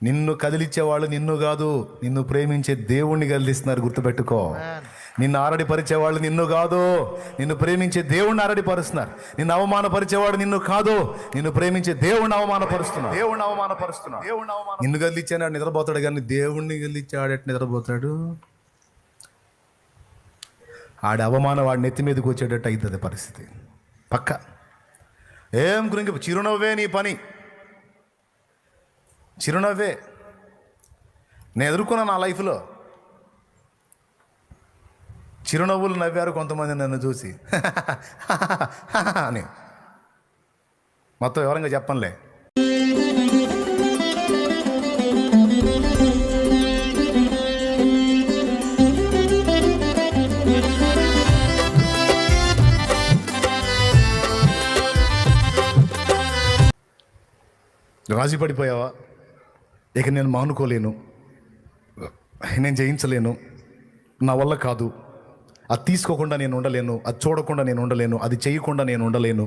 నిన్ను కదిలిచ్చేవాళ్ళు నిన్ను కాదు, నిన్ను ప్రేమించే దేవుణ్ణి కదిలిస్తున్నారు, గుర్తుపెట్టుకో. నిన్ను ఆరడిపరిచేవాళ్ళు నిన్ను కాదు, నిన్ను ప్రేమించే దేవుణ్ణి ఆరడిపరుస్తున్నారు. నిన్ను అవమానపరిచేవాడు నిన్ను కాదు, నిన్ను ప్రేమించే దేవుణ్ణి అవమానపరుస్తున్నాడు. నిన్ను కదిలిచ్చాడు నిద్రపోతాడు, కానీ దేవుణ్ణి కదిలిచ్చాడట నిద్రపోతాడు. ఆడి అవమానం వాడి నెత్తి మీదకి వచ్చేటట్టు అవుతుంది పరిస్థితి పక్క. ఏం గురించి చిరునవ్వే నీ పని, చిరునవ్వే. నేను ఎదుర్కొన్నా నా లైఫ్లో చిరునవ్వులు నవ్వారు కొంతమంది నన్ను చూసి అని. మొత్తం వివరంగా చెప్పనులే. రాజీ పడిపోయావా? ఇక నేను మానుకోలేను, నేను జయించలేను, నా వల్ల కాదు, అది తీసుకోకుండా నేను ఉండలేను, అది చూడకుండా నేను ఉండలేను, అది చేయకుండా నేను ఉండలేను,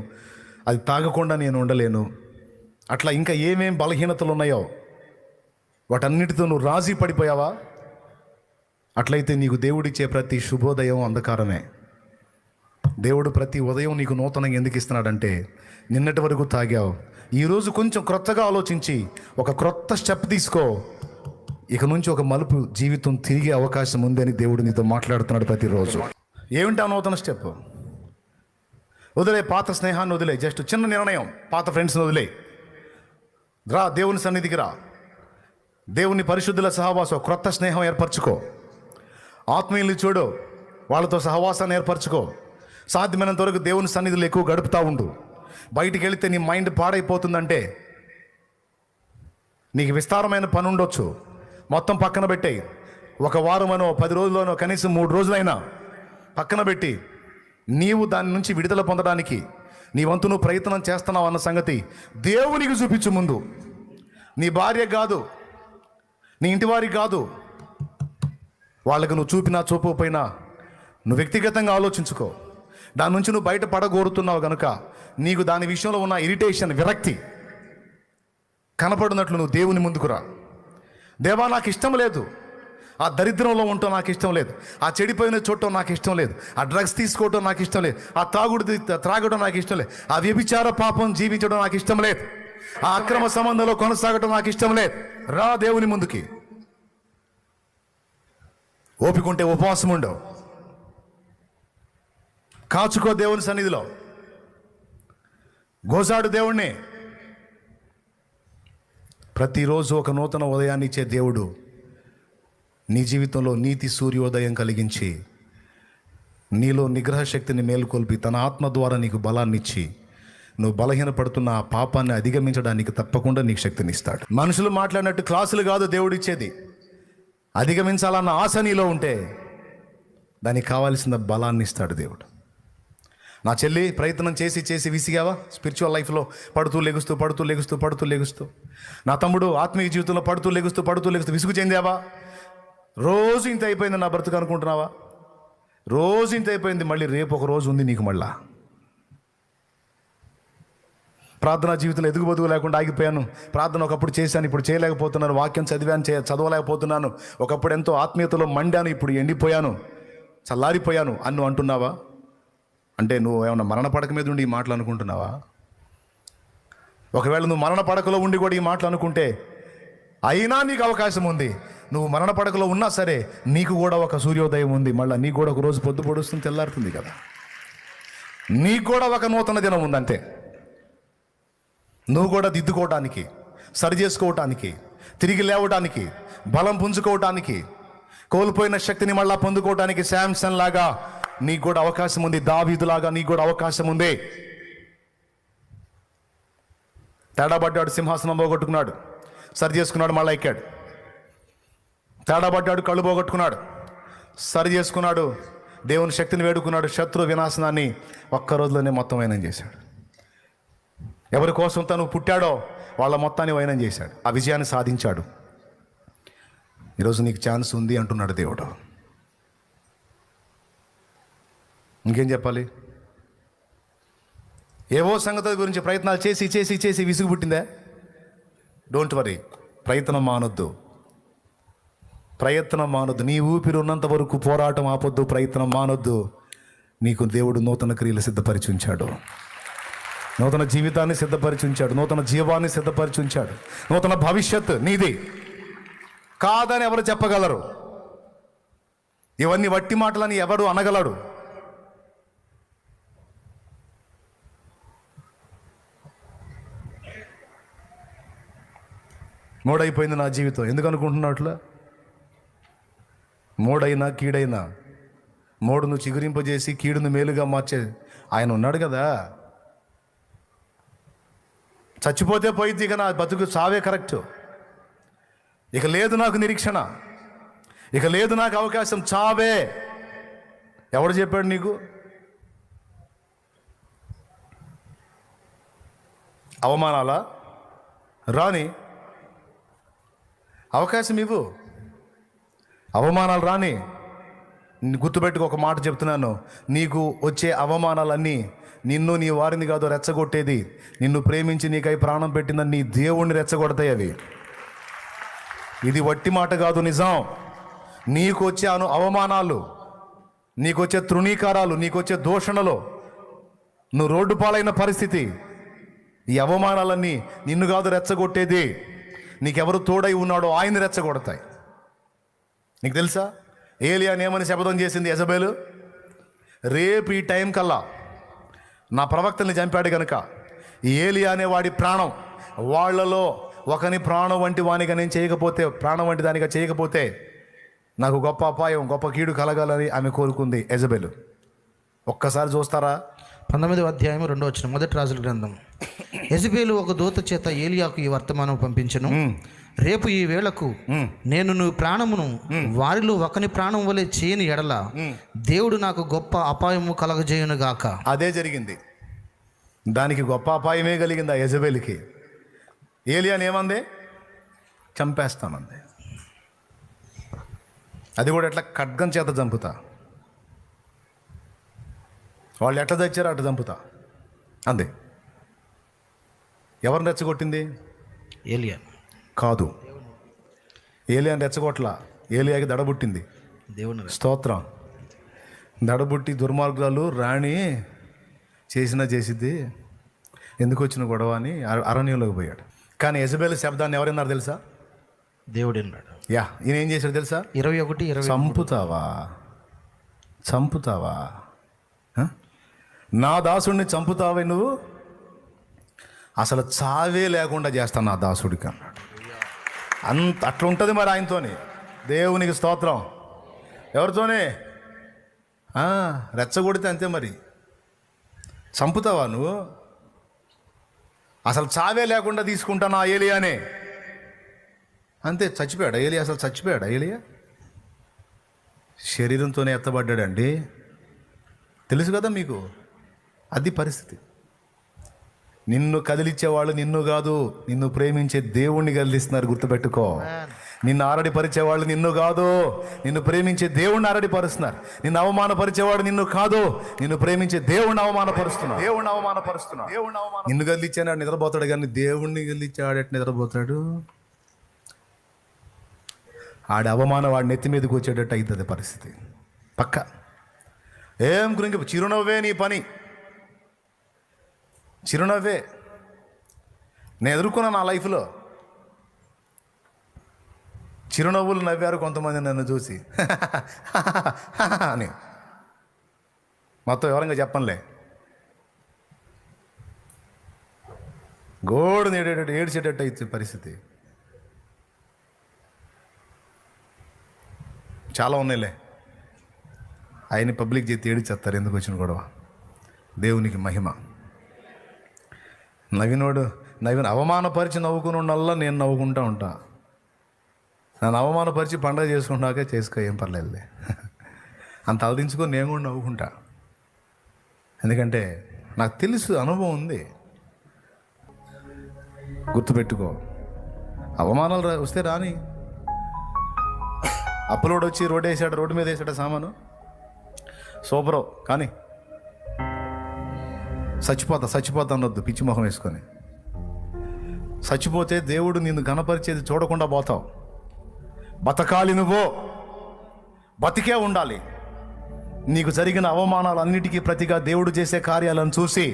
అది తాగకుండా నేను ఉండలేను, అట్లా ఇంకా ఏమేం బలహీనతలు ఉన్నాయో వాటన్నిటితో నువ్వు రాజీ పడిపోయావా? అట్లయితే నీకు దేవుడిచ్చే ప్రతి శుభోదయం అంధకారమే. దేవుడు ప్రతి ఉదయం నీకు నూతనంగా ఎందుకు ఇస్తున్నాడంటే, నిన్నటి వరకు తాగావు, ఈరోజు కొంచెం క్రొత్తగా ఆలోచించి ఒక క్రొత్త స్టెప్ తీసుకో, ఇక నుంచి ఒక మలుపు జీవితం తిరిగే అవకాశం ఉంది అని దేవుడు నీతో మాట్లాడుతున్నాడు ప్రతిరోజు. ఏమిటి ఆ నూతన స్టెప్? వదిలే పాత స్నేహాన్ని, వదిలే జస్ట్ చిన్న నిర్ణయం, పాత ఫ్రెండ్స్ని వదిలే, రా దేవుని సన్నిధికి రా, దేవుని పరిశుద్ధుల సహవాసం, క్రొత్త స్నేహం ఏర్పరచుకో, ఆత్మీయుల్ని చూడు, వాళ్ళతో సహవాసాన్ని ఏర్పరచుకో, సాధ్యమైనంత వరకు దేవుని సన్నిధిలో ఎక్కువ గడుపుతూ ఉండు. బయటికి వెళితే నీ మైండ్ పాడైపోతుందంటే, నీకు విస్తారమైన పని ఉండొచ్చు, మొత్తం పక్కన పెట్టేయి. ఒక వారమనో 10 రోజులనో కనీసం 3 రోజులైనా పక్కన పెట్టి నీవు దాని నుంచి విడుదల పొందడానికి నీ వంతు నువ్వు ప్రయత్నం చేస్తున్నావు అన్న సంగతి దేవునికి చూపించు. ముందు నీ భార్య కాదు, నీ ఇంటి వారికి కాదు, వాళ్ళకు నువ్వు చూపినా చూపకపోయినా నువ్వు వ్యక్తిగతంగా ఆలోచించుకో. దాని నుంచి నువ్వు బయట పడగోరుతున్నావు కనుక నీకు దాని విషయంలో ఉన్న ఇరిటేషన్, విరక్తి కనపడినట్లు నువ్వు దేవుని ముందుకు రా. దేవా, నాకు ఇష్టం లేదు, ఆ దరిద్రంలో ఉండటం నాకు ఇష్టం లేదు, ఆ చెడిపోయిన చూడటం నాకు ఇష్టం లేదు, ఆ డ్రగ్స్ తీసుకోవటం నాకు ఇష్టం లేదు, ఆ త్రాగడం నాకు ఇష్టం లేదు, ఆ వ్యభిచార పాపం జీవించడం నాకు ఇష్టం లేదు, ఆ అక్రమ సంబంధంలో కొనసాగటం నాకు ఇష్టం లేదు. రా దేవుని ముందుకి. ఓపికంటే ఉపవాసం ఉండవు, కాచుకో దేవుని సన్నిధిలో, గోజాడు దేవుణ్ణి. ప్రతిరోజు ఒక నూతన ఉదయాన్ని ఇచ్చే దేవుడు నీ జీవితంలో నీతి సూర్యోదయం కలిగించి నీలో నిగ్రహ శక్తిని మేలుకొల్పి తన ఆత్మ ద్వారా నీకు బలాన్ని ఇచ్చి నువ్వు బలహీనపడుతున్న ఆ పాపాన్ని అధిగమించడానికి తప్పకుండా నీకు శక్తిని ఇస్తాడు. మనుషులు మాట్లాడినట్టు క్లాసులు కాదు దేవుడిచ్చేది. అధిగమించాలన్న ఆశ నీలో ఉంటే దానికి కావాల్సిన బలాన్ని ఇస్తాడు దేవుడు. నా చెల్లి, ప్రయత్నం చేసి చేసి విసిగావా? స్పిరిచువల్ లైఫ్లో పడుతూ లెగుస్తూ. నా తమ్ముడు, ఆత్మీయ జీవితంలో పడుతూ లెగుస్తూ విసుగు చెందావా? రోజు ఇంత అయిపోయింది నా బ్రతుకు అనుకుంటున్నావా? రోజు ఇంత అయిపోయింది, మళ్ళీ రేపు ఒక రోజు ఉంది నీకు. మళ్ళా ప్రార్థనా జీవితంలో ఎదుగుబదుగు లేకుండా ఆగిపోయాను, ప్రార్థన ఒకప్పుడు చేశాను, ఇప్పుడు చేయలేకపోతున్నాను, వాక్యం చదవలేకపోతున్నాను, ఒకప్పుడు ఎంతో ఆత్మీయతలో మండాను, ఇప్పుడు ఎండిపోయాను, చల్లారిపోయాను అని అంటున్నావా? అంటే నువ్వు ఏమన్నా మరణ పడక మీద ఉండి ఈ మాటలు అనుకుంటున్నావా? ఒకవేళ నువ్వు మరణ పడకలో ఉండి కూడా ఈ మాటలు అనుకుంటే, అయినా నీకు అవకాశం ఉంది. నువ్వు మరణ పడకలో ఉన్నా సరే నీకు కూడా ఒక సూర్యోదయం ఉంది. మళ్ళీ నీకు కూడా ఒక రోజు పొద్దు పొడుస్తుంది, తెల్లారుతుంది కదా. నీకు కూడా ఒక నూతన దినం ఉందంతే. నువ్వు కూడా దిద్దుకోవటానికి, సరి చేసుకోవటానికి, తిరిగి లేవటానికి, బలం పుంజుకోవటానికి, కోల్పోయిన శక్తిని మళ్ళా పొందుకోవటానికి శాంసన్ లాగా నీకు కూడా అవకాశం ఉంది. దావీదులాగా నీకు కూడా అవకాశం ఉంది. తేడాబడ్డాడు, సింహాసనం పోగొట్టుకున్నాడు, సరి చేసుకున్నాడు, మళ్ళీ ఎక్కాడు. తేడాబడ్డాడు, కళ్ళు పోగొట్టుకున్నాడు, సరి చేసుకున్నాడు, దేవుని శక్తిని వేడుకున్నాడు, శత్రు వినాశనాన్ని ఒక్క రోజులోనే మొత్తం వైనం చేశాడు. ఎవరి కోసం తను పుట్టాడో వాళ్ళ మొత్తాన్ని వైనం చేశాడు, ఆ విజయాన్ని సాధించాడు. ఈరోజు నీకు ఛాన్స్ ఉంది అంటున్నాడు దేవుడు. ఇంకేం చెప్పాలి? ఏవో సంగతుల గురించి ప్రయత్నాలు చేసి చేసి చేసి విసుగు పుట్టిందా? డోంట్ వరీ, ప్రయత్నం మానొద్దు. ప్రయత్నం మానొద్దు. నీ ఊపిరి ఉన్నంత వరకు పోరాటం ఆపొద్దు, ప్రయత్నం మానొద్దు. నీకు దేవుడు నూతన క్రియలు సిద్ధపరిచి ఉంచాడు, నూతన జీవితాన్ని సిద్ధపరిచి ఉంచాడు, నూతన జీవాన్ని సిద్ధపరిచి ఉంచాడు. నూతన భవిష్యత్ నీది కాదని ఎవరు చెప్పగలరు? ఇవన్నీ వట్టి మాటలని ఎవడు అనగలడు? మోడైపోయింది నా జీవితం ఎందుకు అనుకుంటున్నట్లా? మోడైనా కీడైనా మోడును చిగురింపజేసి కీడును మేలుగా మార్చే ఆయన ఉన్నాడు కదా. చచ్చిపోతే పోయిద్ది, ఇక నా బతుకు సావే కరెక్ట్. ఇక లేదు నాకు నిరీక్షణ, ఇక లేదు నాకు అవకాశం, చావే. ఎవడు చెప్పాడు నీకు? అవమానాలా? రాని, అవకాశం ఇవ్వు, అవమానాలు రాని. గుర్తుపెట్టుకు ఒక మాట చెప్తున్నాను, నీకు వచ్చే అవమానాలన్నీ నిన్ను నీ వారిని కాదు రెచ్చగొట్టేది, నిన్ను ప్రేమించి నీకై ప్రాణం పెట్టిందని నీ దేవుణ్ణి రెచ్చగొడతాయి అవి. ఇది వట్టి మాట కాదు, నిజం. నీకు వచ్చే అవమానాలు, నీకు వచ్చే తృణీకారాలు, నీకు వచ్చే దూషణలు, నువ్వు రోడ్డు పాలైన పరిస్థితి, ఈ అవమానాలన్నీ నిన్ను కాదు రెచ్చగొట్టేది, నీకెవరు తోడై ఉన్నాడో ఆయన్ని రెచ్చగొడతాయి. నీకు తెలుసా ఏలియాని ఏమని శపథం చేసింది యెజబెలు? రేపు ఈ టైం కల్లా నా ప్రవక్తల్ని చంపాడు కనుక ఈ ఏలియా అనే వాడి ప్రాణం వాళ్ళలో ఒకని ప్రాణం వంటి వానిగా నేను చేయకపోతే, ప్రాణం వంటి దానిగా చేయకపోతే నాకు గొప్ప అపాయం, గొప్ప కీడు కలగాలని ఆమె కోరుకుంది యెజబెలు. ఒక్కసారి చూస్తారా? 19వ అధ్యాయం 2వ వచనం, మొదటి రాజుల గ్రంథం. యెజబెలు ఒక దూత చేత ఏలియాకు ఈ వర్తమానం పంపించెను, రేపు ఈ వేళకు నేను నీ ప్రాణమును వారిలో ఒకని ప్రాణం వలె చేయని ఎడల దేవుడు నాకు గొప్ప అపాయము కలగజేయును గాక. అదే జరిగింది. దానికి గొప్ప అపాయమే కలిగింది ఆ యెజబెలుకి. ఏలియాని ఏమంది? చంపేస్తామంది. అది కూడా ఎట్లా? ఖడ్గం చేత చంపుతా. వాళ్ళు ఎట్లా తెచ్చారో అట్లా చంపుతా అంది. ఎవరిని రెచ్చగొట్టింది? ఏలియా కాదు, ఏలియాని రెచ్చగొట్ల. ఏలియాకి దడబుట్టింది. దేవుని స్తోత్రం. దడబుట్టి దుర్మార్గురాలు రాణి చేసిద్ది, ఎందుకు వచ్చిన గొడవ అని అరణ్యంలోకి పోయాడు. కానీ యెజబెలు శబ్దాన్ని ఎవరన్నారు తెలుసా? దేవుడు అన్నాడు. ఈయన ఏం చేశాడు తెలుసా? 21 చంపుతావా? నా దాసుడిని చంపుతావే నువ్వు? అసలు చావే లేకుండా చేస్తాను నా దాసుడికి అన్నాడు. అట్లా ఉంటుంది మరి ఆయనతోని. దేవునికి స్తోత్రం. ఎవరితోనే? రెచ్చగొడితే అంతే మరి. చంపుతావా నువ్వు? అసలు చావే లేకుండా తీసుకుంటాను ఆ ఏలియానే. అంతే. చచ్చిపోయాడు ఏలియా. అసలు చచ్చిపోయాడు ఏలియా. శరీరంతోనే ఎత్తబడ్డాడండి. తెలుసు కదా మీకు. అది పరిస్థితి. నిన్ను కదిలిచ్చేవాళ్ళు నిన్ను కాదు, నిన్ను ప్రేమించే దేవుణ్ణి కదిలిస్తున్నారు. గుర్తుపెట్టుకో. నిన్ను ఆరడిపరిచేవాళ్ళు నిన్ను కాదు, నిన్ను ప్రేమించే దేవుణ్ణి ఆరడిపరుస్తున్నారు. నిన్ను అవమానపరిచేవాడు నిన్ను కాదు, నిన్ను ప్రేమించే దేవుణ్ణి అవమానపరుస్తున్నాడు. నిన్ను కదిలిచ్చాడు నిద్రపోతాడు, కానీ దేవుణ్ణి కదిలిచ్చాడు ఎట్ నిద్రపోతాడు? ఆడి అవమానం వాడి నెత్తి మీదకి వచ్చేటట్టు అవుతుంది పరిస్థితి. పక్క ఏం కృంగి చిరునవ్వే నీ పని, చిరునవ్వే. నేను ఎదుర్కొన్నా నా లైఫ్లో. చిరునవ్వులు నవ్వారు కొంతమంది నన్ను చూసి అని. మొత్తం వివరంగా చెప్పనులే. గోడు ఏడ్చేటట్టు అయితే పరిస్థితి చాలా ఉన్నాయిలే. ఆయన్ని పబ్లిక్ చేతి ఏడిచేస్తారు. ఎందుకు వచ్చిన గొడవ? దేవునికి మహిమ. నవీన్ అవమానపరిచి నవ్వుకుని ఉండల్లా నేను నవ్వుకుంటా ఉంటా. నన్ను అవమానపరిచి పండగ చేసుకుంటాకే చేసుకో, ఏం పర్లేదులే. అంత అలదించుకొని నేను కూడా నవ్వుకుంటా. ఎందుకంటే నాకు తెలుసు, అనుభవం ఉంది. గుర్తుపెట్టుకో. అవమానాలు వస్తే రాని. అప్లోడ్ వచ్చి రోడ్డు మీద వేసాడు సామాను, సూపరు. కానీ చచ్చిపోతా అనొద్దు పిచ్చి మొహం వేసుకొని. చచ్చిపోతే దేవుడు నిన్ను ఘనపరిచేది చూడకుండా పోతావు. బతకాలి, నువ్వు బతికే ఉండాలి. నీకు జరిగిన అవమానాలన్నిటికీ ప్రతిగా దేవుడు చేసే కార్యాలను చూసి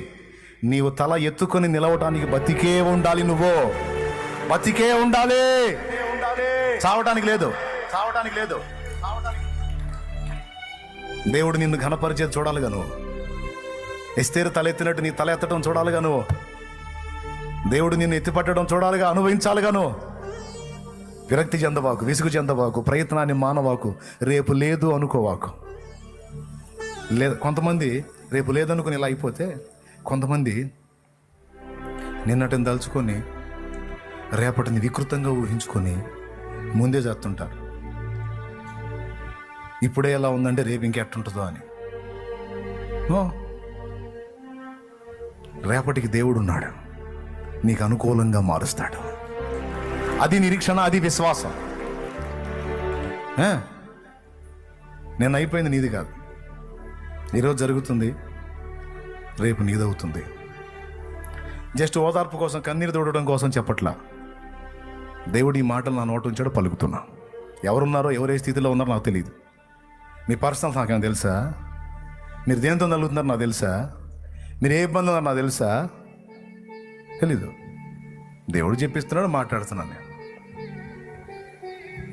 నీవు తల ఎత్తుకొని నిలవటానికి బతికే ఉండాలి. నువ్వు బతికే ఉండాలి, చావటానికి లేదు. దేవుడు నిన్ను ఘనపరిచేది చూడాలిగా నువ్వు. ఎస్తేరు తల ఎత్తినట్టు నీ తల ఎత్తడం చూడాలిగా నువ్వు. దేవుడు నిన్ను ఎత్తిపట్టడం చూడాలిగా, అనుభవించాలిగా నువ్వు. విరక్తి చెందవాకు, విసుగు చెందవాకు, ప్రయత్నాన్ని మానవాకు, రేపు లేదు అనుకోవాకు. లేదు, కొంతమంది రేపు లేదనుకుని ఇలా అయిపోతే, కొంతమంది నిన్నటిని తలుచుకొని రేపటిని వికృతంగా ఊహించుకొని ముందే చేస్తుంటారు. ఇప్పుడే ఎలా ఉందంటే రేపు ఇంకెట్టుంటుందో అని. రేపటికి దేవుడు ఉన్నాడు, నీకు అనుకూలంగా మారుస్తాడు. అది నిరీక్షణ, అది విశ్వాసం. నేను అయిపోయింది నీది కాదు. ఈరోజు జరుగుతుంది, రేపు నీదవుతుంది. జస్ట్ ఓదార్పు కోసం, కన్నీరు తోడడం కోసం చెప్పట్లా. దేవుడు ఈ మాటలు నా నోటు ఉంచాడు, పలుకుతున్నా. ఎవరున్నారో, ఎవరే స్థితిలో ఉన్నారో నాకు తెలియదు. మీ పర్సనల్ నాకేమో తెలుసా? మీరు దేంతో నలుగుతున్నారు నాకు తెలుసా? మీరు ఏ ఇబ్బంది ఉన్నారు నాకు తెలుసా? తెలీదు. దేవుడు చెప్పిస్తున్నాడు, మాట్లాడుతున్నాను నేను.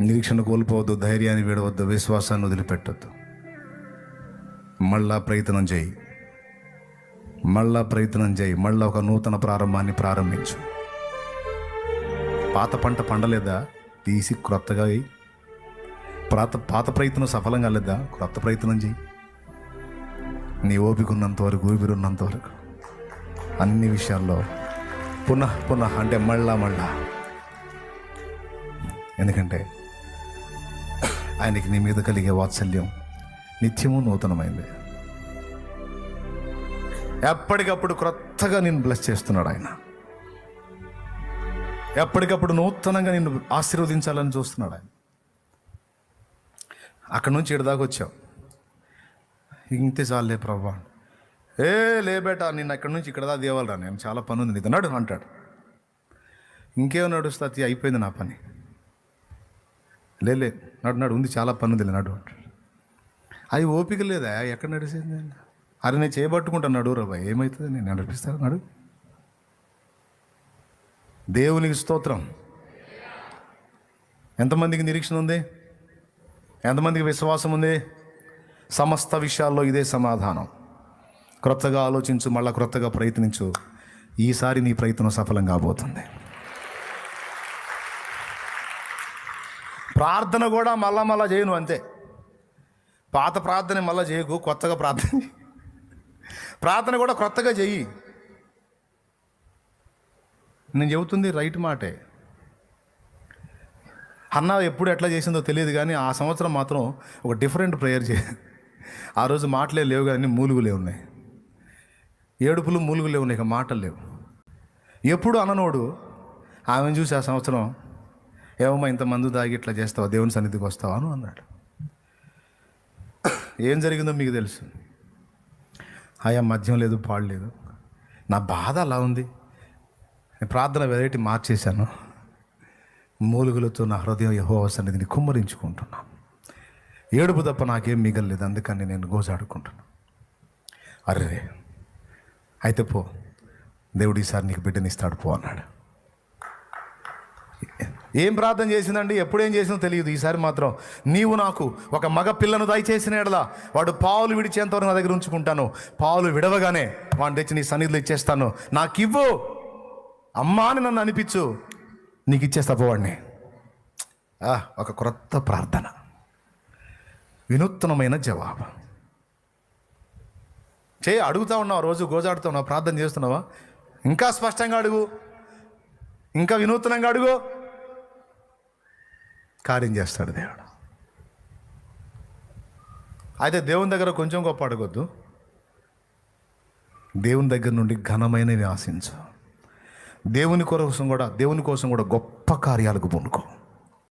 నిరీక్షణ కోల్పోవద్దు, ధైర్యాన్ని వీడవద్దు, విశ్వాసాన్ని వదిలిపెట్టద్దు. మళ్ళా ప్రయత్నం చేయి, మళ్ళా ఒక నూతన ప్రారంభాన్ని ప్రారంభించు. పాత పంట పండలేదా? తీసి క్రొత్తగా వేయి. పాత ప్రయత్నం సఫలం కాలేదా? క్రొత్త ప్రయత్నం చేయి. నీ ఓపిక ఉన్నంత వరకు, ఊపిరున్నంత వరకు అన్ని విషయాల్లో పునః అంటే మళ్ళా. ఎందుకంటే ఆయనకి నీ మీద కలిగే వాత్సల్యం నిత్యము నూతనమైంది. ఎప్పటికప్పుడు క్రొత్తగా నిన్ను బ్లెస్ చేస్తున్నాడు ఆయన. ఎప్పటికప్పుడు నూతనంగా నిన్ను ఆశీర్వదించాలని చూస్తున్నాడు ఆయన. అక్కడి నుంచి ఇటు దాకా వచ్చావు, ఇంతే చాలే ప్రభా. లే బేటా, నిన్ను అక్కడి నుంచి ఇక్కడ దాకా దేవాలరా, నేను చాలా పని ఉంది నీతో, నడు అంటాడు. ఇంకేమో నడుస్తా, అయిపోయింది నా పని. లే నడు ఉంది, చాలా పని ఉంది, నడు అంటాడు. అది ఓపిక లేదా? ఎక్కడ నడిచింది? అరే నేను చేయబట్టుకుంటాను, నడు రా బాయ్, ఏమవుతుంది, నేను నడిపిస్తాను, నడు. దేవునికి స్తోత్రం. ఎంతమందికి నిరీక్షణ ఉంది? ఎంతమందికి విశ్వాసం ఉంది? సమస్త విషయాల్లో ఇదే సమాధానం. క్రొత్తగా ఆలోచించు, మళ్ళీ క్రొత్తగా ప్రయత్నించు. ఈసారి నీ ప్రయత్నం సఫలం కాబోతుంది. ప్రార్థన కూడా మళ్ళా చేయను, అంతే. పాత ప్రార్థన మళ్ళా చేయకు, కొత్తగా ప్రార్థన కూడా క్రొత్తగా చెయ్యి. నేను చెబుతుంది రైట్ మాటే. అన్న ఎప్పుడు ఎట్లా చేసిందో తెలియదు, కానీ ఆ సంవత్సరం మాత్రం ఒక డిఫరెంట్ ప్రేయర్ ఆ రోజు మాటలే లేవు, కానీ మూలుగులే ఉన్నాయి. ఏడుపులు మూలుగులే ఉన్నాయి, ఇక మాటలు లేవు. ఎప్పుడు అననోడు ఆమెను చూసి ఆ సంవత్సరం, ఏమమ్మా ఇంత మందు దాగి ఇట్లా చేస్తావా, దేవుని సన్నిధికి వస్తావా అని అన్నాడు. ఏం జరిగిందో మీకు తెలుసు. ఆయా మద్యం లేదు, పాడు లేదు. నా బాధ అలా ఉంది. నేను ప్రార్థన వెరైటీ మార్చేశాను. మూలుగులతో నా హృదయం యెహోవా సన్నిధిని కుమ్మరించుకుంటున్నాను. ఏడుపు తప్ప నాకేం మిగలలేదు, అందుకని నేను గోజాడుకుంటున్నాను. అర్రే అయితే పో, దేవుడు ఈసారి నీకు బిడ్డనిస్తాడు పో అన్నాడు. ఏం ప్రార్థన చేసిందండి, ఎప్పుడేం చేసిందో తెలియదు. ఈసారి మాత్రం నీవు నాకు ఒక మగ పిల్లను దయచేసిన ఎడలా వాడు పావులు విడిచేంతవరకు నా దగ్గర ఉంచుకుంటాను, పావులు విడవగానే వాడిని తెచ్చి నీ సన్నిధిలో ఇచ్చేస్తాను, నాకివ్వు అమ్మా అని నన్ను అనిపించు, నీకు ఇచ్చేస్తా పోవాడిని. ఒక క్రొత్త ప్రార్థన, వినూత్నమైన జవాబు. అడుగుతా ఉన్నావు, రోజు గోజాడుతూ ఉన్నావు, ప్రార్థన చేస్తున్నావా? ఇంకా స్పష్టంగా అడుగు, ఇంకా వినూత్నంగా అడుగు, కార్యం చేస్తాడు దేవుడు. అయితే దేవుని దగ్గర కొంచెం గొప్ప అడగొద్దు, దేవుని దగ్గర నుండి ఘనమైనవి ఆశించు. దేవుని కోసం కూడా గొప్ప కార్యాలకు పూనుకో.